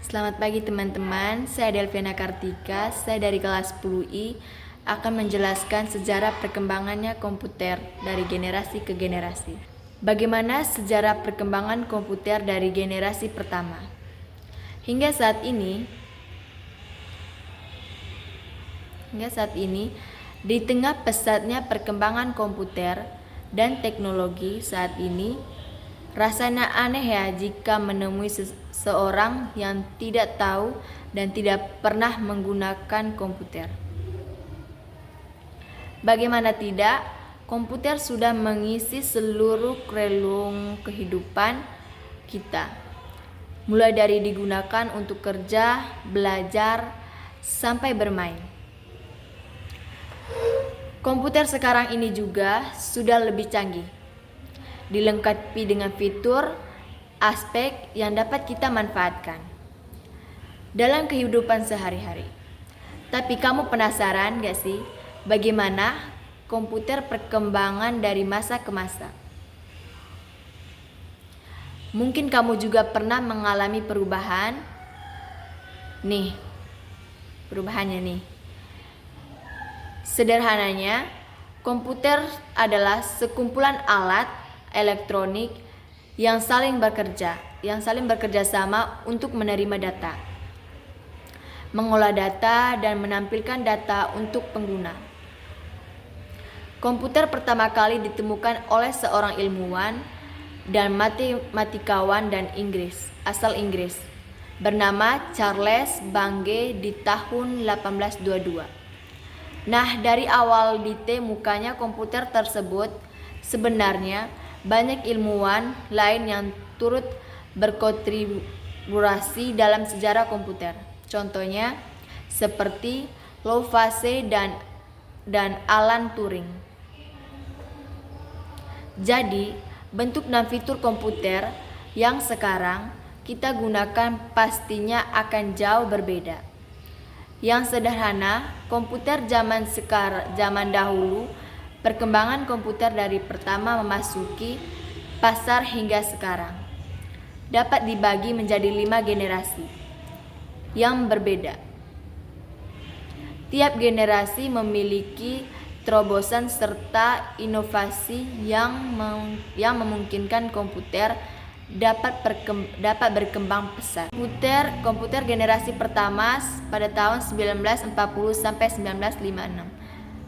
Selamat pagi teman-teman, saya Delviana Kartika, saya dari kelas 10I akan menjelaskan sejarah perkembangannya komputer dari generasi ke generasi. Bagaimana sejarah perkembangan komputer dari generasi pertama? Hingga saat ini, di tengah pesatnya perkembangan komputer dan teknologi saat ini, rasanya aneh ya jika menemui seseorang yang tidak tahu dan tidak pernah menggunakan komputer. Bagaimana tidak, komputer sudah mengisi seluruh relung kehidupan kita. Mulai dari digunakan untuk kerja, belajar, sampai bermain. Komputer sekarang ini juga sudah lebih canggih, dilengkapi dengan fitur, aspek yang dapat kita manfaatkan dalam kehidupan sehari-hari. Tapi kamu penasaran gak sih bagaimana komputer perkembangan dari masa ke masa? Mungkin kamu juga pernah mengalami perubahan. Perubahannya nih. Sederhananya, komputer adalah sekumpulan alat elektronik yang saling bekerja sama untuk menerima data, mengolah data, dan menampilkan data untuk pengguna. Komputer pertama kali ditemukan oleh seorang ilmuwan dan matematikawan asal Inggris bernama Charles Babbage di tahun 1822. Nah, dari awal ditemukannya komputer tersebut, sebenarnya banyak ilmuwan lain yang turut berkontribusi dalam sejarah komputer. Contohnya seperti Lavoisier dan Alan Turing. Jadi, bentuk dan fitur komputer yang sekarang kita gunakan pastinya akan jauh berbeda. Yang sederhana, komputer zaman dahulu, perkembangan komputer dari pertama memasuki pasar hingga sekarang dapat dibagi menjadi 5 generasi yang berbeda. Tiap generasi memiliki terobosan serta inovasi yang memungkinkan komputer dapat berkembang pesat. Komputer generasi pertama pada tahun 1940 sampai 1956.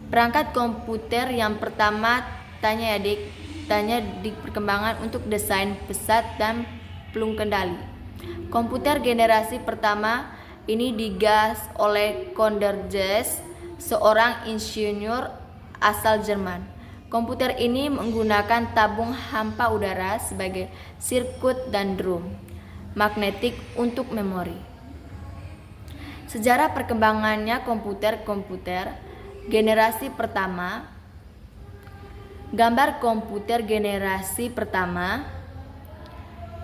Perangkat komputer yang pertama tanya di perkembangan untuk desain pesat dan pelung kendali. Komputer generasi pertama ini digas oleh Conderjes, seorang insinyur asal Jerman. Komputer ini menggunakan tabung hampa udara sebagai sirkuit dan drum magnetik untuk memori. Sejarah perkembangannya komputer generasi pertama. Gambar komputer generasi pertama.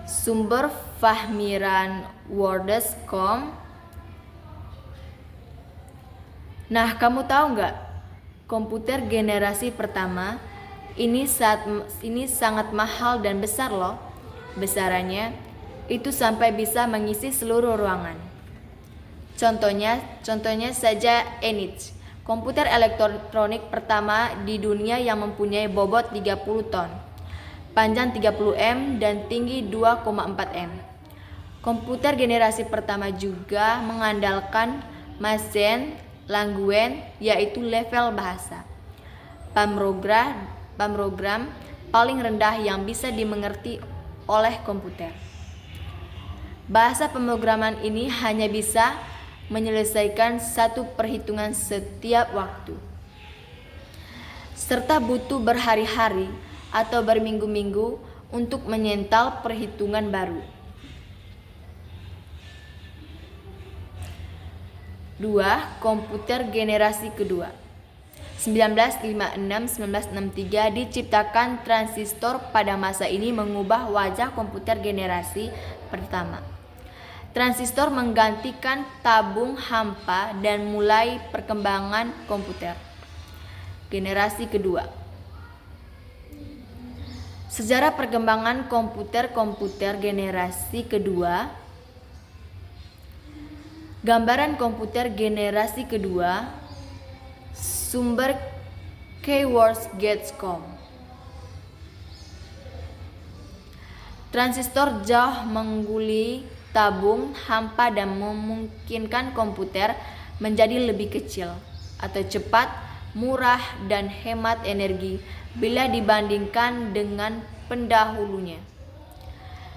Sumber fahmiran.words.com. Nah, kamu tahu nggak? Komputer generasi pertama ini sangat mahal dan besar loh. Besarannya itu sampai bisa mengisi seluruh ruangan. Contohnya saja ENIAC, komputer elektronik pertama di dunia yang mempunyai bobot 30 ton, panjang 30 m dan tinggi 2,4 m. Komputer generasi pertama juga mengandalkan machine language, yaitu level bahasa pemrogram paling rendah yang bisa dimengerti oleh komputer. Bahasa pemrograman ini hanya bisa menyelesaikan satu perhitungan setiap waktu, serta butuh berhari-hari atau berminggu-minggu untuk menyental perhitungan baru. 2. Komputer generasi kedua. 1956-1963 diciptakan transistor. Pada masa ini mengubah wajah komputer generasi pertama. Transistor menggantikan tabung hampa dan mulai perkembangan komputer generasi kedua. Sejarah perkembangan komputer generasi kedua. Gambaran komputer generasi kedua, sumber Keywords Gates.com. Transistor jauh mengguli tabung hampa dan memungkinkan komputer menjadi lebih kecil atau cepat, murah, dan hemat energi bila dibandingkan dengan pendahulunya.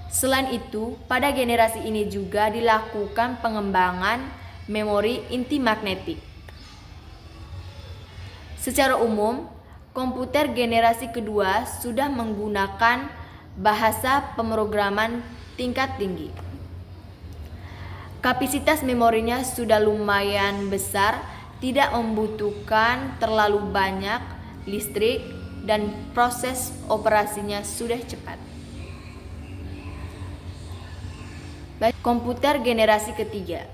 Selain itu, pada generasi ini juga dilakukan pengembangan memori inti magnetik. Secara umum, komputer generasi kedua sudah menggunakan bahasa pemrograman tingkat tinggi. Kapasitas memorinya sudah lumayan besar, tidak membutuhkan terlalu banyak listrik, dan proses operasinya sudah cepat. Komputer generasi ketiga.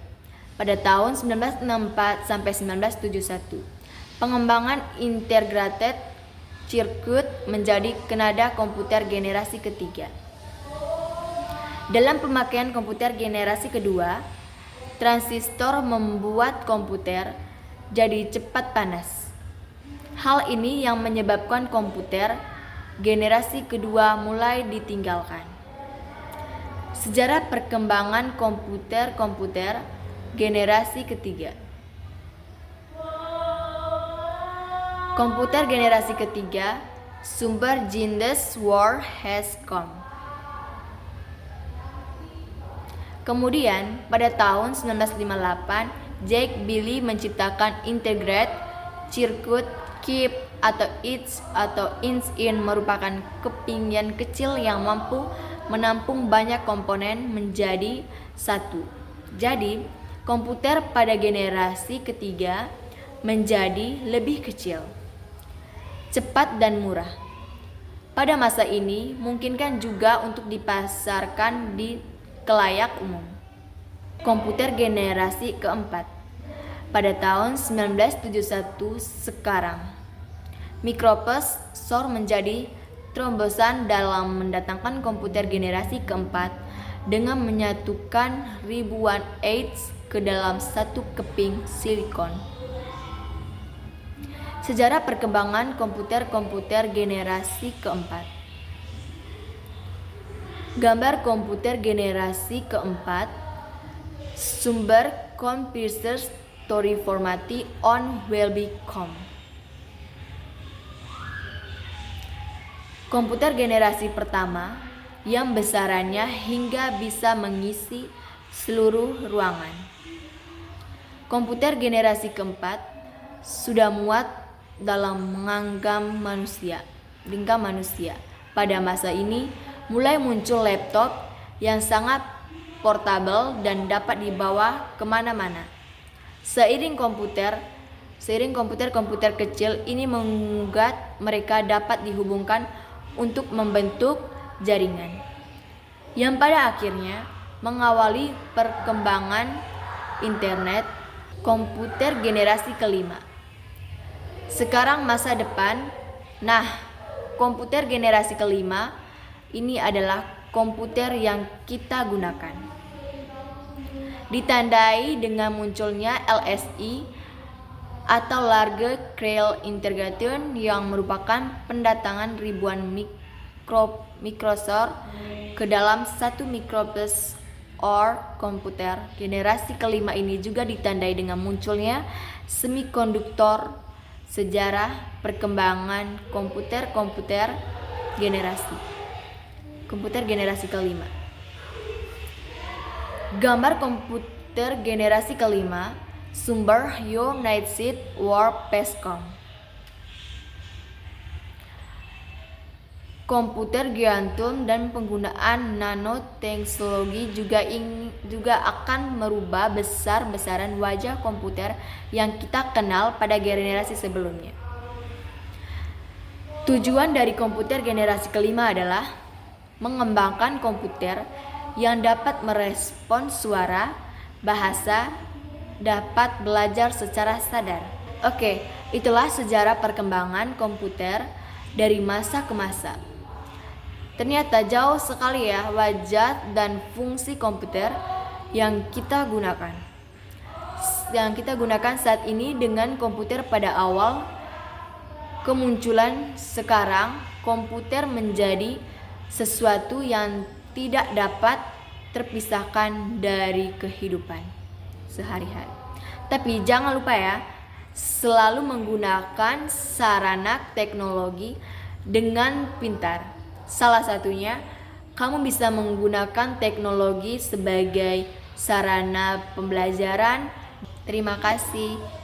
Pada tahun 1964 sampai 1971, pengembangan integrated circuit menjadi kenada komputer generasi ketiga. Dalam pemakaian komputer generasi kedua, transistor membuat komputer jadi cepat panas. Hal ini yang menyebabkan komputer generasi kedua mulai ditinggalkan. Sejarah perkembangan komputer generasi ketiga. Komputer generasi ketiga, sumber Genius War has come. Kemudian, pada tahun 1958, Jack Billy menciptakan integrated circuit chip atau INS-in merupakan kepingan kecil yang mampu menampung banyak komponen menjadi satu. Jadi, komputer pada generasi ketiga menjadi lebih kecil, cepat dan murah. Pada masa ini, memungkinkan juga untuk dipasarkan di khalayak umum. Komputer generasi keempat. Pada tahun 1971 sekarang, mikroprosesor menjadi terobosan dalam mendatangkan komputer generasi keempat dengan menyatukan ribuan edge ke dalam satu keping silikon. Sejarah perkembangan komputer generasi keempat. Gambar komputer generasi keempat, sumber Computer Story Formatty on Welby.com. Komputer generasi pertama yang besarannya hingga bisa mengisi seluruh ruangan. Komputer generasi keempat sudah muat dalam menggenggam manusia. Pada masa ini mulai muncul laptop yang sangat portable dan dapat dibawa kemana-mana. Seiring komputer kecil ini membuat mereka dapat dihubungkan untuk membentuk jaringan, yang pada akhirnya mengawali perkembangan internet. Komputer generasi kelima. Sekarang masa depan. Komputer generasi kelima ini adalah komputer yang kita gunakan. Ditandai dengan munculnya LSI atau Large Scale Integration yang merupakan pendatangan ribuan mikroprosesor ke dalam satu mikroprosesor. Komputer generasi kelima ini juga ditandai dengan munculnya semikonduktor. Sejarah perkembangan komputer generasi kelima. Gambar komputer generasi kelima, sumber United World.com. Komputer kuantum dan penggunaan nanoteknologi juga akan merubah besar-besaran wajah komputer yang kita kenal pada generasi sebelumnya. Tujuan dari komputer generasi kelima adalah mengembangkan komputer yang dapat merespons suara, bahasa, dapat belajar secara sadar. Oke, itulah sejarah perkembangan komputer dari masa ke masa. Ternyata jauh sekali ya wajah dan fungsi komputer yang kita gunakan. yang kita gunakan saat ini dengan komputer pada awal kemunculan, sekarang komputer menjadi sesuatu yang tidak dapat terpisahkan dari kehidupan sehari-hari. Tapi jangan lupa ya, selalu menggunakan sarana teknologi dengan pintar. Salah satunya, kamu bisa menggunakan teknologi sebagai sarana pembelajaran. Terima kasih.